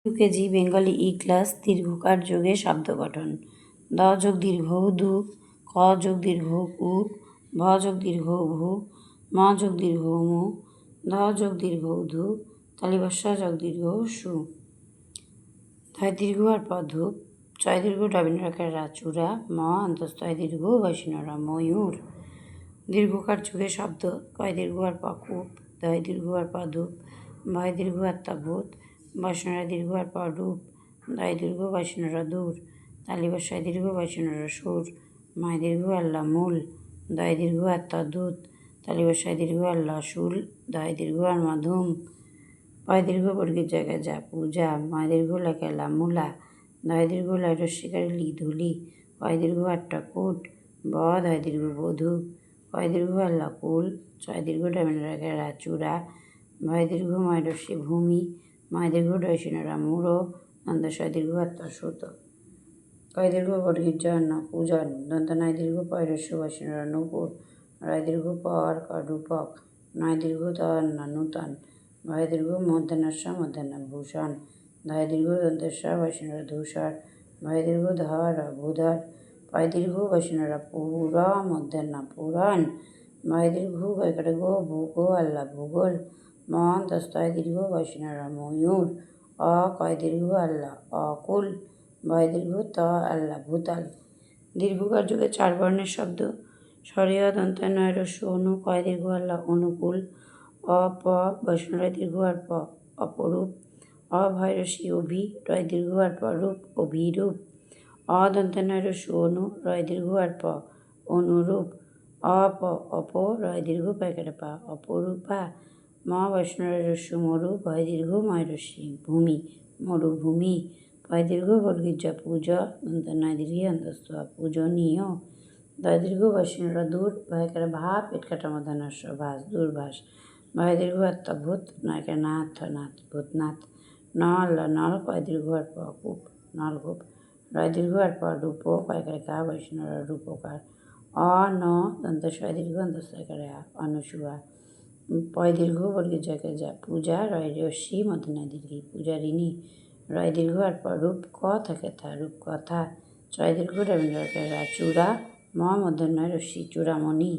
UKG Bengali class দীর্ঘকার যোগে শব্দ গঠন। দ যোগ দীর্ঘ দু, ক যোগ দীর্ঘ উ, ভ যোগ দীর্ঘ ভু, ম যোগ দীর্ঘ মু, ধ যোগ দীর্ঘ ধু, তালিবস্য যোগ দীর্ঘ সু। ধয় দীর্ঘ আর প ধূপ, চয় দীর্ঘ ডবিনরাকার রা চূড়া, ম অন্তস্তয় দীর্ঘ বৈষ্ণরা ময়ূর। দীর্ঘকার যুগে শব্দ। কয় দীর্ঘ আর প কূপ, দয় দীর্ঘ আর প ধূপ, ভয় দীর্ঘ আর তা ভূত, বৈষ্ণরা দীর্ঘ আর প রূপ, দয় দীর্ঘ বৈষ্ণরা দূর, তালিবস্যায় দীর্ঘ বৈষ্ণরা সুর, মায় দীর্ঘ আল্লাহ মূল, দয় দীর্ঘ আর তা দূত, তালিবস্যায় দীর্ঘ আল্লাহ শুল, দয় দীর্ঘ আর মাধুম। পয় দীর্ঘ বর্গের জায়গায় যা পূজা, ময় দীর্ঘ লেখালা মূলা, দয় দীর্ঘ লয় রস্বীকারে লি ধুলি, পয় দীর্ঘ আটটা কুট, ব দয় দীর্ঘ বধূ, কয় দীর্ঘ আল্লাহ কুল, চয় দীর্ঘ ডামিনরা চূড়া, ভয় দীর্ঘ ময় রস্যি ভূমি, ময় দীর্ঘ ডয়সিনরা মূঢ়, দন্তস্বয় দীর্ঘ আত্মা সুত। কয় দীর্ঘ বর্গীর জন্য পূজন, দন্ত নয় দীর্ঘ পয় রস্য বৈষ্ণরা নূপুর, রয় দীর্ঘ প আর ক রূপক, নয় দীর্ঘ ত না নূতন, ভয় দীর্ঘ মধ্যাহ্নস্য মধ্যাহ্ন ভূষণ, ধয় দীর্ঘ দন্তস্য বৈষ্ণরা ধূসর, ভয় দীর্ঘ ধ র ভূধর, পয় দীর্ঘ বৈষ্ণরা পুর মধ্যাহ্ন পূরণ, ভয় দীর্ঘ কয়কারে গো ভূগো আল্লাহ ভূগোল, ম অন্তস্তয় দীর্ঘ বৈষ্ণরা ময়ূর, অ কয় দীর্ঘ আল্লাহ অকুল, ভয় দীর্ঘ ত আল্লাহ ভূতল। দীর্ঘকার যুগে চার বর্ণের শব্দ। স্বরীয় দন্তান্বয় রস্য অনু, কয় দীর্ঘ আল্লাহ অনুকূল, অ প বৈষ্ণরা দীর্ঘ আর প অপরূপ, অ ভয় রস্যি অভি, রয় দীর্ঘ আর প রূপ অভিরূপ, অ দন্তান্বয় রস্য অনু, রয় দীর্ঘ আর প অনুরূপ, অপ অপ, রয় দীর্ঘ পয়কারে পা অপরূপা, ম বৈষ্ণরা রস্য মরু, ভয় দীর্ঘ ময় রস্যি ভূমি মরুভূমি, পয় দীর্ঘ বর্গীর জ পূজ, দন্তন্বয় দীর্ঘ অন্তস্থ পূজনীয়, দয় দীর্ঘ বৈষ্ণরা দূর, ভয়কারে ভা পেট কাটা মধ্যাহ্নস্য ভাস দূরভাস, ভয় দীর্ঘ আত্মা ভূত, নয়কার না নাথ ভূতনাথ, ন আল্লাহ নল, কয় দীর্ঘ আর প কূপ নলকূপ, রয় দীর্ঘ আর প রূপ, কয়কারে কা বৈষ্ণরা রূপকার, অ ন দন্তস্বয় দীর্ঘ অন্তস্থকারে অনুসুয়া, পয় দীর্ঘ বর্গের জায়গায় যা পূজা, রয় রস্যি মধ্যাহ্নয় দীর্ঘি পূজারিণী, রয় দীর্ঘ আর প রূপ, ক থাকে থা রূপকথা, চয় দীর্ঘ রবীন্দ্রকার চূড়া, ম মধ্যাহ্নয় রস্যি চূড়ামণি।